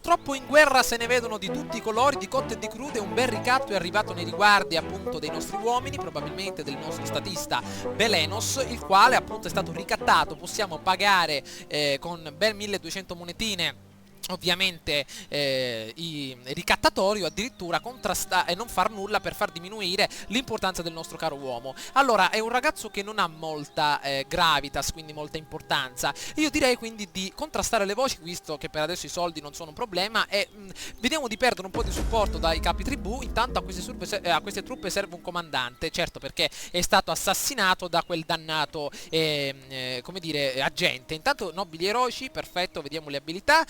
Purtroppo in guerra se ne vedono di tutti i colori, di cotte e di crude. Un bel ricatto è arrivato nei riguardi appunto dei nostri uomini, probabilmente del nostro statista Belenos, il quale appunto è stato ricattato. Possiamo pagare con ben 1200 monetine ovviamente i ricattatori, o addirittura contrastare e non far nulla per far diminuire l'importanza del nostro caro uomo. Allora, è un ragazzo che non ha molta gravitas, quindi molta importanza. Io direi quindi di contrastare le voci, visto che per adesso i soldi non sono un problema, e vediamo di perdere un po' di supporto dai capi tribù. Intanto a queste truppe serve un comandante, certo, perché è stato assassinato da quel dannato come dire, agente. Intanto nobili eroici, perfetto, vediamo le abilità.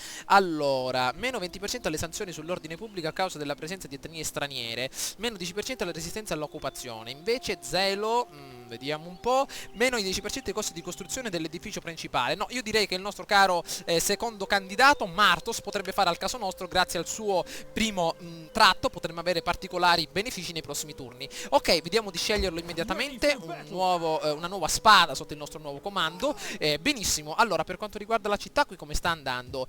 Allora, meno 20% alle sanzioni sull'ordine pubblico a causa della presenza di etnie straniere, meno 10% alla resistenza all'occupazione. Invece zelo, vediamo un po', meno i 10% ai costi di costruzione dell'edificio principale. No, io direi che il nostro caro secondo candidato, Martos, potrebbe fare al caso nostro. Grazie al suo primo tratto potremmo avere particolari benefici nei prossimi turni. Ok, vediamo di sceglierlo immediatamente, una nuova spada sotto il nostro nuovo comando. Benissimo, allora per quanto riguarda la città, qui come sta andando?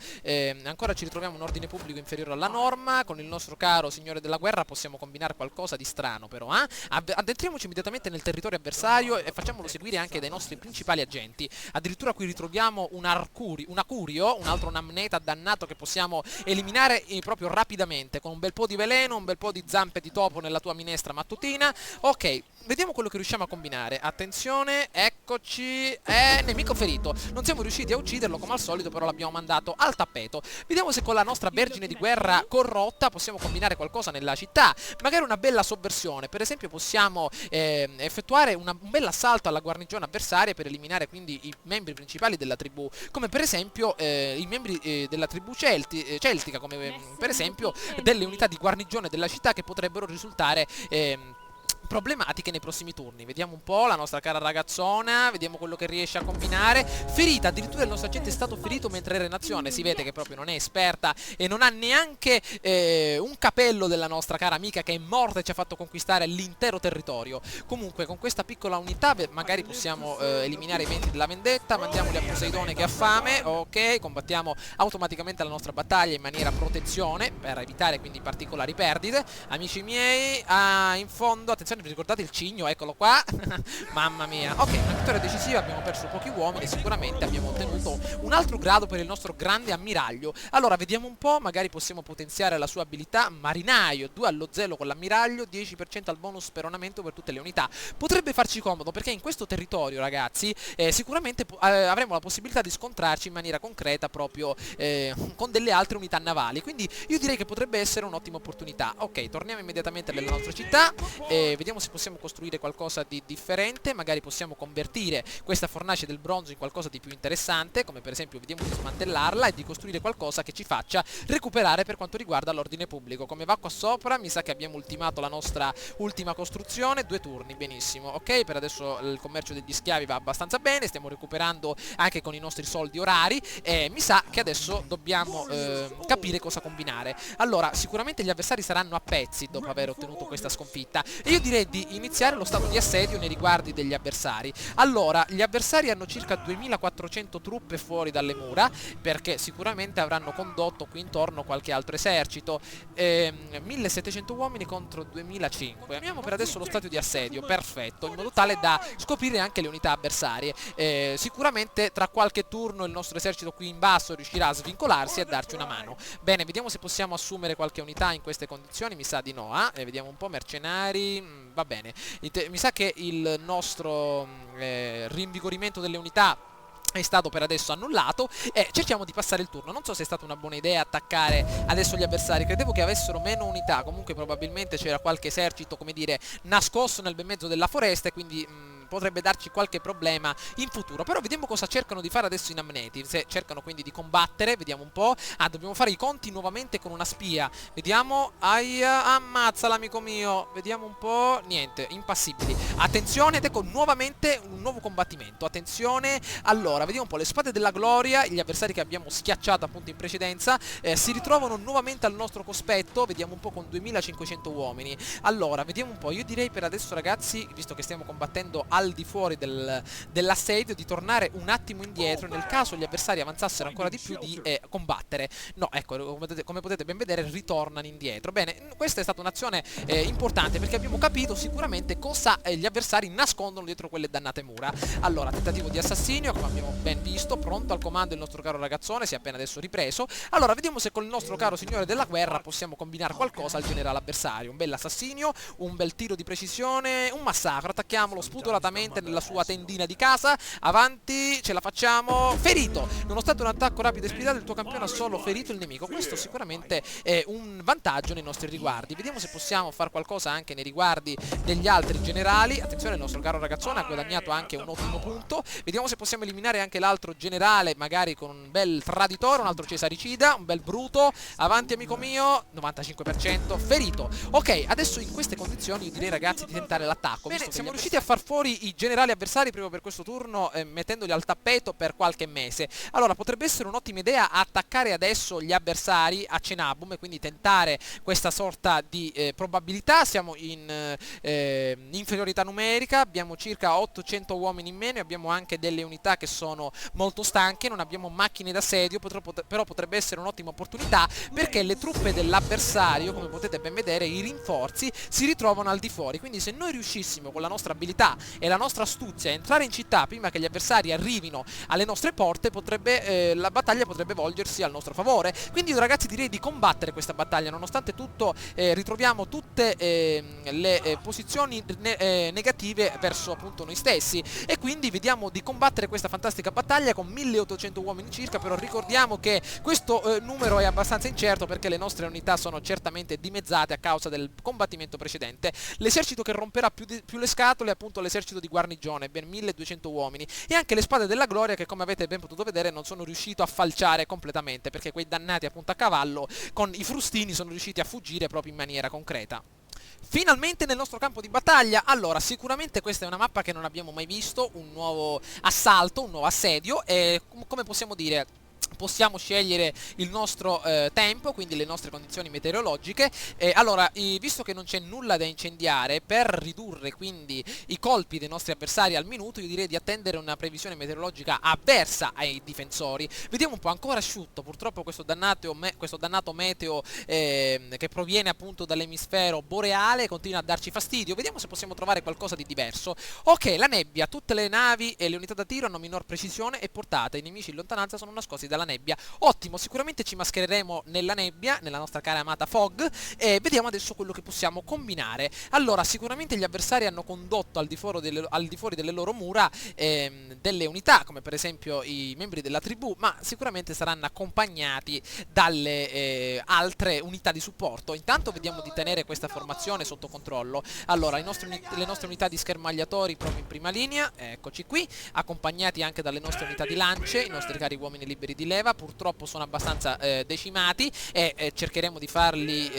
Ancora ci ritroviamo un ordine pubblico inferiore alla norma. Con il nostro caro signore della guerra possiamo combinare qualcosa di strano, però addentriamoci immediatamente nel territorio avversario e facciamolo seguire anche dai nostri principali agenti. Addirittura qui ritroviamo un Acurio, un altro Namneta dannato che possiamo eliminare proprio rapidamente con un bel po' di veleno, un bel po' di zampe di topo nella tua minestra mattutina. Ok, vediamo quello che riusciamo a combinare. Attenzione, eccoci. Nemico ferito. Non siamo riusciti a ucciderlo come al solito, però l'abbiamo mandato al tappeto. Vediamo se con la nostra vergine di guerra corrotta possiamo combinare qualcosa nella città. Magari una bella sovversione. Per esempio possiamo effettuare un bel assalto alla guarnigione avversaria per eliminare quindi i membri principali della tribù. Come per esempio i membri della tribù celtica, come per esempio delle unità di guarnigione della città che potrebbero risultare problematiche nei prossimi turni. Vediamo un po' la nostra cara ragazzona, vediamo quello che riesce a combinare. Ferita, addirittura il nostro agente è stato ferito mentre era in azione. Si vede che proprio non è esperta e non ha neanche un capello della nostra cara amica che è morta e ci ha fatto conquistare l'intero territorio. Comunque con questa piccola unità magari possiamo eliminare i venti della vendetta. Mandiamoli a Poseidone che ha fame. Ok, combattiamo automaticamente la nostra battaglia in maniera protezione per evitare quindi particolari perdite. Amici miei, in fondo, attenzione, vi ricordate il cigno? Eccolo qua. Mamma mia. Ok, una vittoria decisiva, abbiamo perso pochi uomini e sicuramente abbiamo ottenuto un altro grado per il nostro grande ammiraglio. Allora, vediamo un po', magari possiamo potenziare la sua abilità marinaio, 2 allo zelo con l'ammiraglio, 10% al bonus speronamento per tutte le unità. Potrebbe farci comodo perché in questo territorio, ragazzi, sicuramente avremo la possibilità di scontrarci in maniera concreta proprio con delle altre unità navali. Quindi io direi che potrebbe essere un'ottima opportunità. Ok, torniamo immediatamente nella nostra città. Vediamo se possiamo costruire qualcosa di differente. Magari possiamo convertire questa fornace del bronzo in qualcosa di più interessante, come per esempio vediamo di smantellarla e di costruire qualcosa che ci faccia recuperare per quanto riguarda l'ordine pubblico. Come va qua sopra? Mi sa che abbiamo ultimato la nostra ultima costruzione. 2 turni, benissimo. Ok, per adesso il commercio degli schiavi va abbastanza bene, stiamo recuperando anche con i nostri soldi orari e mi sa che adesso dobbiamo capire cosa combinare. Allora, sicuramente gli avversari saranno a pezzi dopo aver ottenuto questa sconfitta e io direi di iniziare lo stato di assedio nei riguardi degli avversari. Allora, gli avversari hanno circa 2400 truppe fuori dalle mura, perché sicuramente avranno condotto qui intorno qualche altro esercito. 1700 uomini contro 2005. Abbiamo per adesso lo stato di assedio, perfetto, in modo tale da scoprire anche le unità avversarie. Sicuramente tra qualche turno il nostro esercito qui in basso riuscirà a svincolarsi e a darci una mano. Bene, vediamo se possiamo assumere qualche unità in queste condizioni. Mi sa di no, vediamo un po', mercenari. Va bene, mi sa che il nostro rinvigorimento delle unità è stato per adesso annullato e cerchiamo di passare il turno. Non so se è stata una buona idea attaccare adesso gli avversari, credevo che avessero meno unità, comunque probabilmente c'era qualche esercito, come dire, nascosto nel bel mezzo della foresta e quindi potrebbe darci qualche problema in futuro. Però vediamo cosa cercano di fare adesso in Amneti. Se cercano quindi di combattere, vediamo un po'. Dobbiamo fare i conti nuovamente con una spia. Vediamo, ammazzala amico mio. Vediamo un po', niente, impassibili. Attenzione, ed ecco nuovamente un nuovo combattimento. Attenzione, allora, vediamo un po' le spade della gloria. Gli avversari che abbiamo schiacciato appunto in precedenza si ritrovano nuovamente al nostro cospetto. Vediamo un po' con 2500 uomini. Allora, vediamo un po', io direi per adesso ragazzi, visto che stiamo combattendo al di fuori dell'assedio, di tornare un attimo indietro nel caso gli avversari avanzassero ancora di più, di combattere. No, ecco, come potete ben vedere ritornano indietro. Bene, questa è stata un'azione importante, perché abbiamo capito sicuramente cosa gli avversari nascondono dietro quelle dannate mura. Allora, tentativo di assassinio, come abbiamo ben visto, pronto al comando il nostro caro ragazzone, si è appena adesso ripreso. Allora, vediamo se con il nostro caro signore della guerra possiamo combinare qualcosa al generale avversario. Un bel assassinio, un bel tiro di precisione, un massacro. Attacchiamolo spudoratamente nella sua tendina di casa. Avanti, ce la facciamo. Ferito! Nonostante un attacco rapido e spiedato, il tuo campione ha solo ferito il nemico. Questo sicuramente è un vantaggio nei nostri riguardi. Vediamo se possiamo fare qualcosa anche nei riguardi degli altri generali. Attenzione, il nostro caro ragazzone ha guadagnato anche un ottimo punto. Vediamo se possiamo eliminare anche l'altro generale, magari con un bel traditore, un altro cesaricida, un bel bruto. Avanti amico mio, 95% ferito. Ok, adesso in queste condizioni io direi ragazzi di tentare l'attacco. Bene, siamo riusciti a far fuori i generali avversari proprio per questo turno, mettendoli al tappeto per qualche mese. Allora, potrebbe essere un'ottima idea attaccare adesso gli avversari a Cenabum e quindi tentare questa sorta di probabilità. Siamo in inferiorità numerica, abbiamo circa 800 uomini in meno e abbiamo anche delle unità che sono molto stanche, non abbiamo macchine d'assedio, però potrebbe essere un'ottima opportunità, perché le truppe dell'avversario, come potete ben vedere, i rinforzi si ritrovano al di fuori. Quindi se noi riuscissimo con la nostra abilità e la nostra astuzia a entrare in città prima che gli avversari arrivino alle nostre porte, la battaglia potrebbe volgersi al nostro favore. Quindi io ragazzi direi di combattere questa battaglia. Nonostante tutto ritroviamo tutte le posizioni negative verso appunto noi stessi, e quindi vediamo di combattere questa fantastica battaglia con 1800 uomini circa. Però ricordiamo che questo numero è abbastanza incerto, perché le nostre unità sono certamente dimezzate a causa del combattimento precedente. L'esercito che romperà più le scatole è appunto l'esercito di guarnigione, ben 1200 uomini, e anche le spade della gloria, che come avete ben potuto vedere non sono riuscito a falciare completamente, perché quei dannati appunto a cavallo con i frustini sono riusciti a fuggire proprio in maniera concreta. Finalmente nel nostro campo di battaglia. Allora, sicuramente questa è una mappa che non abbiamo mai visto, un nuovo assalto, un nuovo assedio, e come possiamo dire, possiamo scegliere il nostro tempo, quindi le nostre condizioni meteorologiche. Allora, visto che non c'è nulla da incendiare, per ridurre quindi i colpi dei nostri avversari al minuto, io direi di attendere una previsione meteorologica avversa ai difensori. Vediamo un po', ancora asciutto purtroppo questo dannato meteo che proviene appunto dall'emisfero boreale, continua a darci fastidio. Vediamo se possiamo trovare qualcosa di diverso. Ok, la nebbia, tutte le navi e le unità da tiro hanno minor precisione e portata, i nemici in lontananza sono nascosti dalla nebbia. Ottimo, sicuramente ci maschereremo nella nebbia, nella nostra cara amata Fog, e vediamo adesso quello che possiamo combinare. Allora, sicuramente gli avversari hanno condotto al di fuori delle loro mura delle unità, come per esempio i membri della tribù, ma sicuramente saranno accompagnati dalle altre unità di supporto. Intanto vediamo di tenere questa formazione sotto controllo. Allora, le nostre unità di schermagliatori proprio in prima linea, eccoci qui, accompagnati anche dalle nostre unità di lance, i nostri cari uomini liberi di leva. Purtroppo sono abbastanza decimati, e cercheremo di farli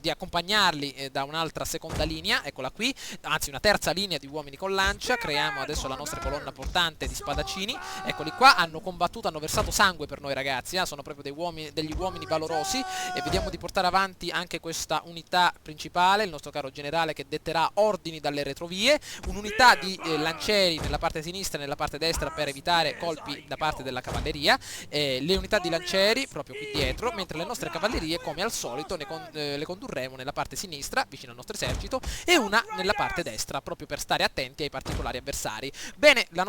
di accompagnarli da un'altra seconda linea, eccola qui, anzi una terza linea di uomini con lancia. Creiamo adesso la nostra colonna portante di spadaccini, eccoli qua, hanno combattuto, hanno versato sangue per noi ragazzi, sono proprio degli uomini valorosi, e vediamo di portare avanti anche questa unità principale, il nostro caro generale che detterà ordini dalle retrovie, un'unità di lancieri nella parte sinistra e nella parte destra per evitare colpi da parte della cavalleria, le unità di lancieri proprio qui dietro, mentre le nostre cavallerie come al solito le condurremo nella parte sinistra vicino al nostro esercito, e una nella parte destra proprio per stare attenti ai particolari avversari. Bene, il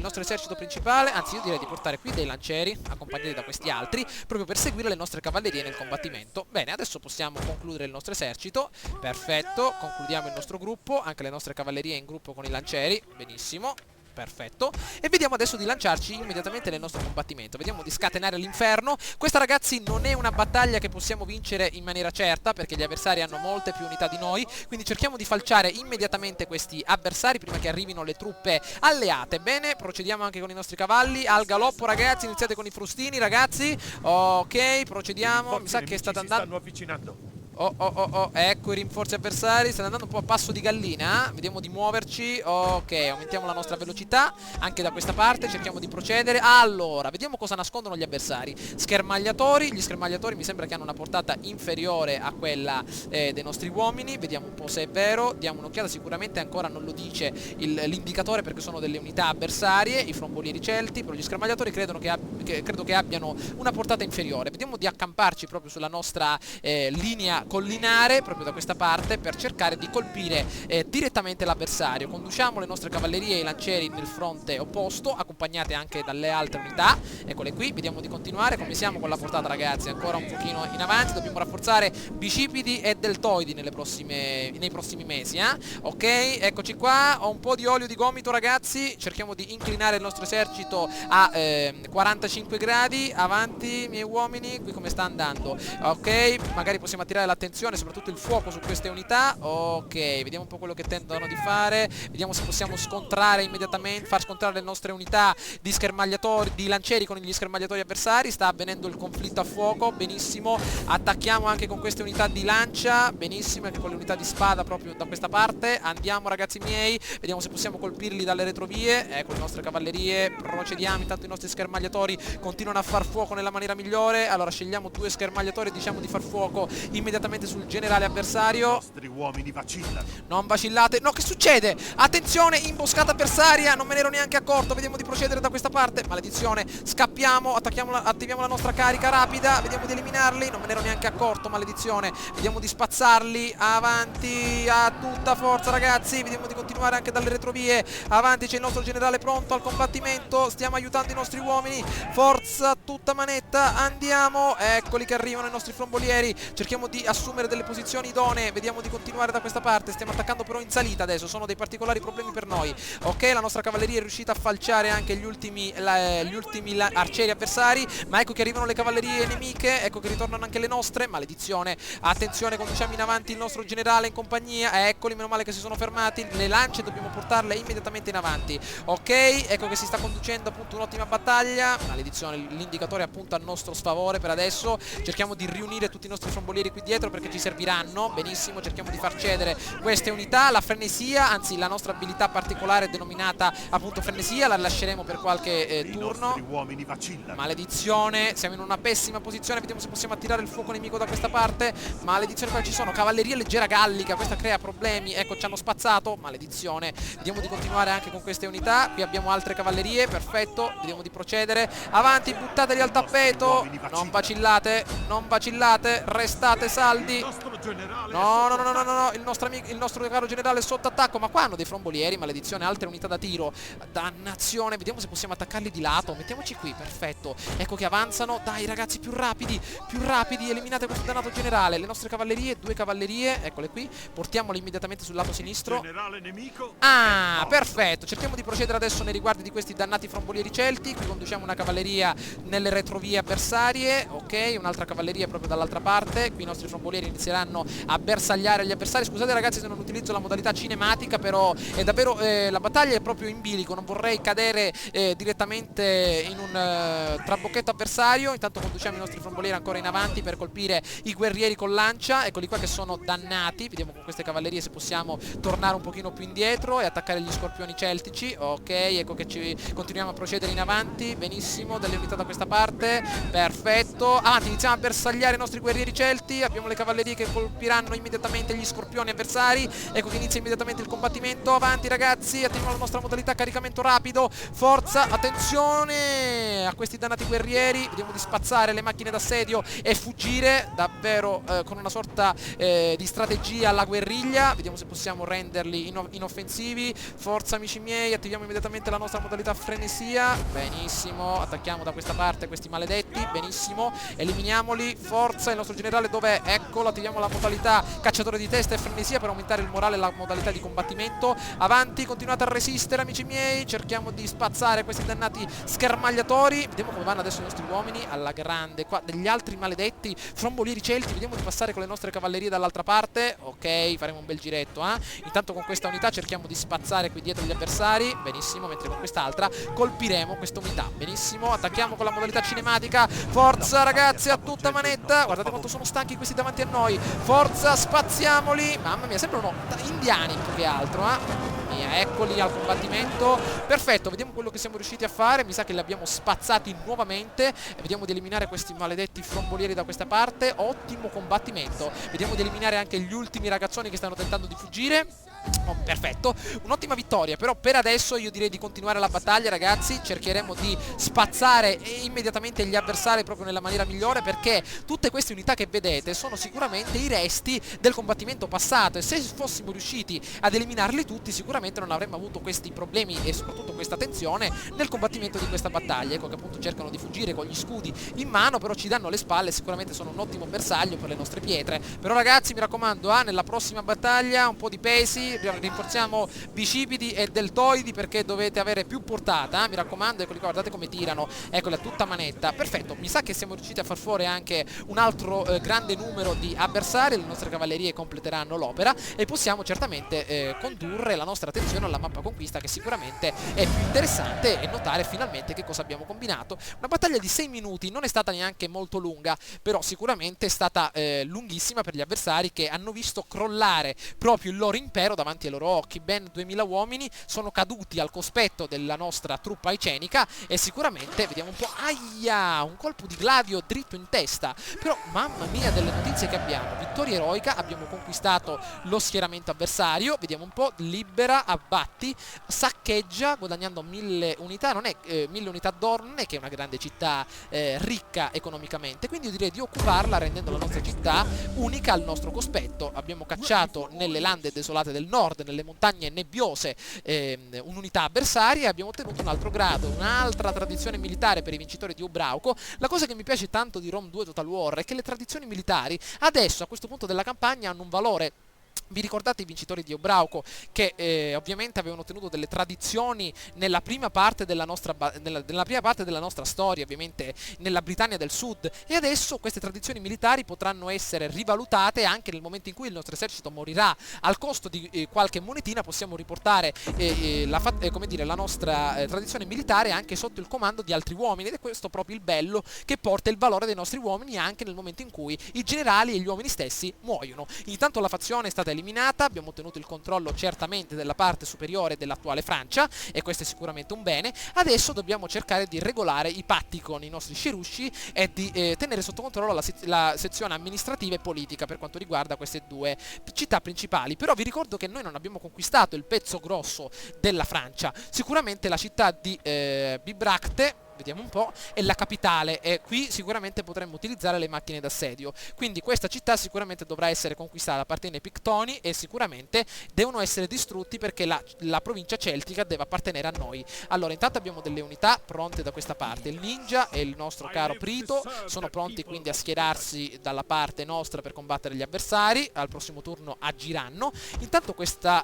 nostro esercito principale, anzi io direi di portare qui dei lancieri accompagnati da questi altri proprio per seguire le nostre cavallerie nel combattimento. Bene, adesso possiamo concludere il nostro esercito, perfetto, concludiamo il nostro gruppo, anche le nostre cavallerie in gruppo con i lancieri, benissimo. Perfetto, e vediamo adesso di lanciarci immediatamente nel nostro combattimento. Vediamo di scatenare l'inferno. Questa ragazzi non è una battaglia che possiamo vincere in maniera certa, perché gli avversari hanno molte più unità di noi, quindi cerchiamo di falciare immediatamente questi avversari prima che arrivino le truppe alleate. Bene, procediamo anche con i nostri cavalli al galoppo ragazzi, iniziate con i frustini ragazzi. Ok, procediamo, mi sa che state andando. Stanno avvicinando. Oh, Ecco i rinforzi avversari, stanno andando un po' a passo di gallina. Vediamo di muoverci. Ok, aumentiamo la nostra velocità anche da questa parte, cerchiamo di procedere. Allora, vediamo cosa nascondono gli avversari. Schermagliatori, gli schermagliatori mi sembra che hanno una portata inferiore a quella dei nostri uomini. Vediamo un po' se è vero, diamo un'occhiata, sicuramente ancora non lo dice l'indicatore perché sono delle unità avversarie, i frombolieri celti, però gli schermagliatori credo che abbiano una portata inferiore. Vediamo di accamparci proprio sulla nostra linea collinare, proprio da questa parte, per cercare di colpire direttamente l'avversario. Conduciamo le nostre cavallerie e i lancieri nel fronte opposto, accompagnate anche dalle altre unità. Eccole qui, vediamo di continuare. Come siamo con la portata, ragazzi? Ancora un pochino in avanti, dobbiamo rafforzare bicipiti e deltoidi nei prossimi mesi, ok, eccoci qua. Ho un po' di olio di gomito, ragazzi, cerchiamo di inclinare il nostro esercito a 45 gradi. Avanti, miei uomini, qui come sta andando? Ok, magari possiamo attirare l'attenzione, soprattutto il fuoco su queste unità. Ok, vediamo un po' quello che tendono di fare, vediamo se possiamo scontrare immediatamente, far scontrare le nostre unità di schermagliatori, di lancieri con gli schermagliatori avversari. Sta avvenendo il conflitto a fuoco, benissimo. Attacchiamo anche con queste unità di lancia, benissimo, anche con le unità di spada proprio da questa parte. Andiamo, ragazzi miei, vediamo se possiamo colpirli dalle retrovie. Ecco le nostre cavallerie, procediamo. Intanto i nostri schermagliatori continuano a far fuoco nella maniera migliore. Allora scegliamo due schermagliatori e diciamo di far fuoco immediatamente sul generale avversario. I nostri uomini vacillano. Non vacillate. No, che succede? Attenzione, imboscata avversaria, non me ne ero neanche accorto. Vediamo di procedere da questa parte. Maledizione, scappiamo, attiviamo la nostra carica rapida, vediamo di eliminarli. Non me ne ero neanche accorto, maledizione. Vediamo di spazzarli avanti a tutta forza, ragazzi. Vediamo di continuare anche dalle retrovie. Avanti c'è il nostro generale pronto al combattimento. Stiamo aiutando i nostri uomini. Forza, tutta manetta, andiamo. Eccoli che arrivano i nostri frombolieri. Cerchiamo di assumere delle posizioni idonee. Vediamo di continuare da questa parte. Stiamo attaccando però in salita adesso, sono dei particolari problemi per noi. Ok, la nostra cavalleria è riuscita a falciare anche gli ultimi arcieri avversari. Ma ecco che arrivano le cavallerie nemiche. Ecco che ritornano anche le nostre. Maledizione. Attenzione, conduciamo in avanti il nostro generale in compagnia. Eccoli, meno male che si sono fermati. Le lance dobbiamo portarle immediatamente in avanti. Ok, ecco che si sta conducendo appunto un'ottima battaglia. Maledizione, l'indicatore è appunto a nostro sfavore per adesso. Cerchiamo di riunire tutti i nostri frombolieri qui dietro perché ci serviranno. Benissimo, cerchiamo di far cedere queste unità. La frenesia, anzi la nostra abilità particolare denominata appunto frenesia, la lasceremo per qualche turno. I uomini vacillano. Maledizione, siamo in una pessima posizione. Vediamo se possiamo attirare il fuoco nemico da questa parte. Maledizione, qua ci sono cavalleria leggera gallica, questa crea problemi. Ecco, ci hanno spazzato. Maledizione, vediamo di continuare anche con queste unità. Qui abbiamo altre cavallerie, perfetto, vediamo di procedere. Avanti, buttateli al tappeto. Non vacillate, non vacillate, restate saldi. No, no, no, no, no, no, il nostro caro generale è sotto attacco. Ma qua hanno dei frombolieri, maledizione, altre unità da tiro. Dannazione, vediamo se possiamo attaccarli di lato. Mettiamoci qui, perfetto. Ecco che avanzano. Dai ragazzi, più rapidi, eliminate questo dannato generale. Le nostre cavallerie, due cavallerie, eccole qui. Portiamole immediatamente sul lato sinistro. Generale nemico. Ah, perfetto. Cerchiamo di procedere adesso nei riguardi di questi dannati frombolieri celti. Qui conduciamo una cavalleria nelle retrovie avversarie. Ok, un'altra cavalleria proprio dall'altra parte. Qui i nostri frombolieri inizieranno a bersagliare gli avversari. Scusate ragazzi se non utilizzo la modalità cinematica, però è davvero la battaglia è proprio in bilico. Non vorrei cadere direttamente in un trabocchetto avversario. Intanto conduciamo i nostri frombolieri ancora in avanti per colpire i guerrieri con lancia. Eccoli qua che sono dannati. Vediamo con queste cavallerie se possiamo tornare un pochino più indietro e attaccare gli scorpioni celtici. Ok, ecco che continuiamo a procedere in avanti. Benissimo, delle unità da questa parte. Perfetto, avanti, iniziamo a bersagliare i nostri guerrieri celti. Abbiamo le cavallerie che colpiranno immediatamente gli scorpioni avversari. Ecco che inizia immediatamente il combattimento. Avanti ragazzi, attiviamo la nostra modalità caricamento rapido. Forza, attenzione a questi dannati guerrieri. Vediamo di spazzare le macchine d'assedio e fuggire davvero con una sorta di strategia alla guerriglia. Vediamo se possiamo renderli inoffensivi. Forza amici miei, attiviamo immediatamente la nostra modalità frenesia. Benissimo, attacchiamo da questa parte questi maledetti. Benissimo, eliminiamoli. Forza, il nostro generale dov'è? Eccolo, attiviamo la modalità cacciatore di testa e frenesia per aumentare il morale e la modalità di combattimento. Avanti, continuate a resistere amici miei. Cerchiamo di spazzare questi dannati schermagliatori. Vediamo come vanno adesso i nostri uomini alla grande. Qua degli altri maledetti frombolieri celti. Vediamo di passare con le nostre cavallerie dall'altra parte. Ok, faremo un bel giretto. Intanto con questa unità cerchiamo di spazzare qui dietro gli avversari. Benissimo, mentre con quest'altra colpiremo questa unità. Benissimo, attacchiamo con la modalità cinematica. Forza ragazzi, a tutta manetta. Guardate quanto sono stanchi questi davanti a noi. forza, spaziamoli. Mamma mia, sembrano indiani più che altro, mia, eccoli al combattimento. Perfetto, vediamo quello che siamo riusciti a fare. Mi sa che li abbiamo spazzati nuovamente. Vediamo di eliminare questi maledetti frombolieri da questa parte. Ottimo combattimento. Vediamo di eliminare anche gli ultimi ragazzoni che stanno tentando di fuggire. Oh, perfetto, un'ottima vittoria. Però per adesso io direi di continuare la battaglia, ragazzi. Cercheremo di spazzare immediatamente gli avversari proprio nella maniera migliore, perché tutte queste unità che vedete sono sicuramente i resti del combattimento passato, e se fossimo riusciti ad eliminarli tutti sicuramente non avremmo avuto questi problemi e soprattutto questa tensione nel combattimento di questa battaglia. Ecco che appunto cercano di fuggire con gli scudi in mano, però ci danno le spalle, sicuramente sono un ottimo bersaglio per le nostre pietre. Però ragazzi, mi raccomando, nella prossima battaglia un po' di pesi, rinforziamo bicipiti e deltoidi, perché dovete avere più portata, mi raccomando. Eccoli qua, guardate come tirano, eccoli a tutta manetta. Perfetto, mi sa che siamo riusciti a far fuori anche un altro grande numero di avversari. Le nostre cavallerie completeranno l'opera e possiamo certamente condurre la nostra attenzione alla mappa conquista, che sicuramente è più interessante, e notare finalmente che cosa abbiamo combinato. Una battaglia di 6 minuti, non è stata neanche molto lunga, però sicuramente è stata lunghissima per gli avversari, che hanno visto crollare proprio il loro impero davanti ai loro occhi. Ben 2000 uomini sono caduti al cospetto della nostra truppa icenica, e sicuramente, vediamo un po', aia, un colpo di gladio dritto in testa. Però mamma mia delle notizie che abbiamo, vittoria eroica, abbiamo conquistato lo schieramento avversario, vediamo un po', libera, abbatti, saccheggia, guadagnando 1000 unità, non è 1000 unità d'oro, non è che è una grande città ricca economicamente, quindi io direi di occuparla rendendo la nostra città unica al nostro cospetto. Abbiamo cacciato nelle lande desolate del nord, nelle montagne nebbiose, un'unità avversaria, e abbiamo ottenuto un altro grado, un'altra tradizione militare per i vincitori di Obrauco. La cosa che mi piace tanto di Rome 2 Total War è che le tradizioni militari adesso, a questo punto della campagna, hanno un valore. Vi ricordate i vincitori di Obrauco, che ovviamente avevano ottenuto delle tradizioni nella prima parte della nostra storia, ovviamente nella Britannia del Sud, e adesso queste tradizioni militari potranno essere rivalutate anche nel momento in cui il nostro esercito morirà. Al costo di qualche monetina possiamo riportare la nostra tradizione militare anche sotto il comando di altri uomini, ed è questo proprio il bello che porta il valore dei nostri uomini anche nel momento in cui i generali e gli uomini stessi muoiono. Intanto la fazione è stata eliminata, abbiamo ottenuto il controllo certamente della parte superiore dell'attuale Francia, e questo è sicuramente un bene. Adesso dobbiamo cercare di regolare i patti con i nostri scerusci e di tenere sotto controllo la sezione amministrativa e politica per quanto riguarda queste due città principali. Però vi ricordo che noi non abbiamo conquistato il pezzo grosso della Francia. Sicuramente la città di Bibracte, vediamo un po', è la capitale, e qui sicuramente potremmo utilizzare le macchine d'assedio. Quindi questa città sicuramente dovrà essere conquistata, appartiene ai Pictoni, e sicuramente devono essere distrutti, perché la provincia celtica deve appartenere a noi. Allora, intanto abbiamo delle unità pronte da questa parte. Il ninja e il nostro caro Prito sono pronti quindi a schierarsi dalla parte nostra per combattere gli avversari. Al prossimo turno agiranno. Intanto questa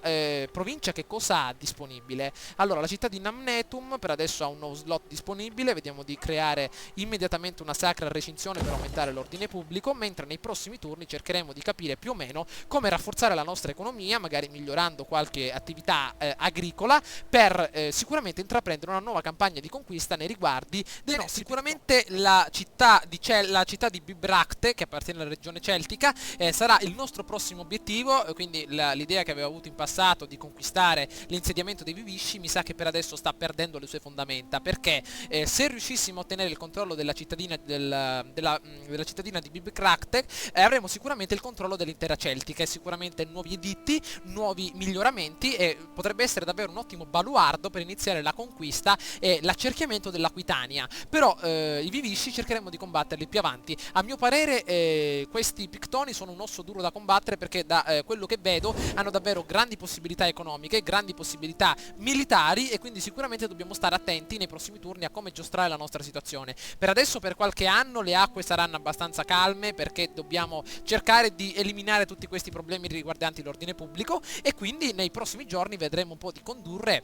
provincia che cosa ha disponibile? Allora, la città di Namnetum per adesso ha un nuovo slot disponibile. Vediamo di creare immediatamente una sacra recinzione per aumentare l'ordine pubblico, mentre nei prossimi turni cercheremo di capire più o meno come rafforzare la nostra economia, magari migliorando qualche attività agricola, per sicuramente intraprendere una nuova campagna di conquista nei riguardi dei nostri. Sicuramente la città di Bibracte, che appartiene alla regione celtica, sarà il nostro prossimo obiettivo. Quindi l'idea che avevo avuto in passato di conquistare l'insediamento dei Vivisci mi sa che per adesso sta perdendo le sue fondamenta, perché se riuscissimo a ottenere il controllo della cittadina di Bibracte, avremo sicuramente il controllo dell'intera Celtica, e sicuramente nuovi editti, nuovi miglioramenti, e potrebbe essere davvero un ottimo baluardo per iniziare la conquista e l'accerchiamento dell'Aquitania. Però i Vivisci cercheremo di combatterli più avanti. A mio parere questi Pictoni sono un osso duro da combattere, perché da quello che vedo hanno davvero grandi possibilità economiche, grandi possibilità militari, e quindi sicuramente dobbiamo stare attenti nei prossimi turni a come giostrare la nostra situazione. Per adesso, per qualche anno, le acque saranno abbastanza calme, perché dobbiamo cercare di eliminare tutti questi problemi riguardanti l'ordine pubblico, e quindi nei prossimi giorni vedremo un po' di condurre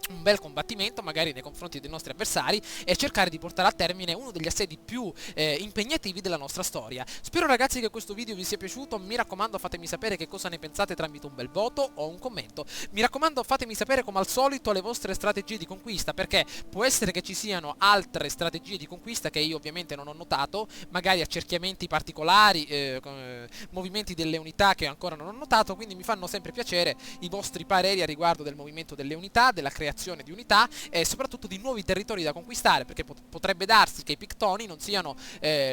un bel combattimento magari nei confronti dei nostri avversari e cercare di portare a termine uno degli assedii più impegnativi della nostra storia. Spero ragazzi che questo video vi sia piaciuto, mi raccomando fatemi sapere che cosa ne pensate tramite un bel voto o un commento. Mi raccomando fatemi sapere come al solito le vostre strategie di conquista, perché può essere che ci siano altre strategie di conquista che io ovviamente non ho notato, magari accerchiamenti particolari, movimenti delle unità che ancora non ho notato, quindi mi fanno sempre piacere i vostri pareri a riguardo del movimento delle unità, della creazione di unità e soprattutto di nuovi territori da conquistare, perché potrebbe darsi che i Pictoni non siano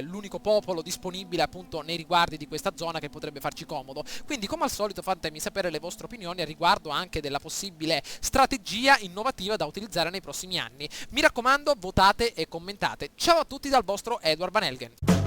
l'unico popolo disponibile appunto nei riguardi di questa zona che potrebbe farci comodo. Quindi come al solito fatemi sapere le vostre opinioni a riguardo anche della possibile strategia innovativa da utilizzare nei prossimi anni. Mi raccomando, votate e commentate. Ciao a tutti dal vostro Edward Van Helgen.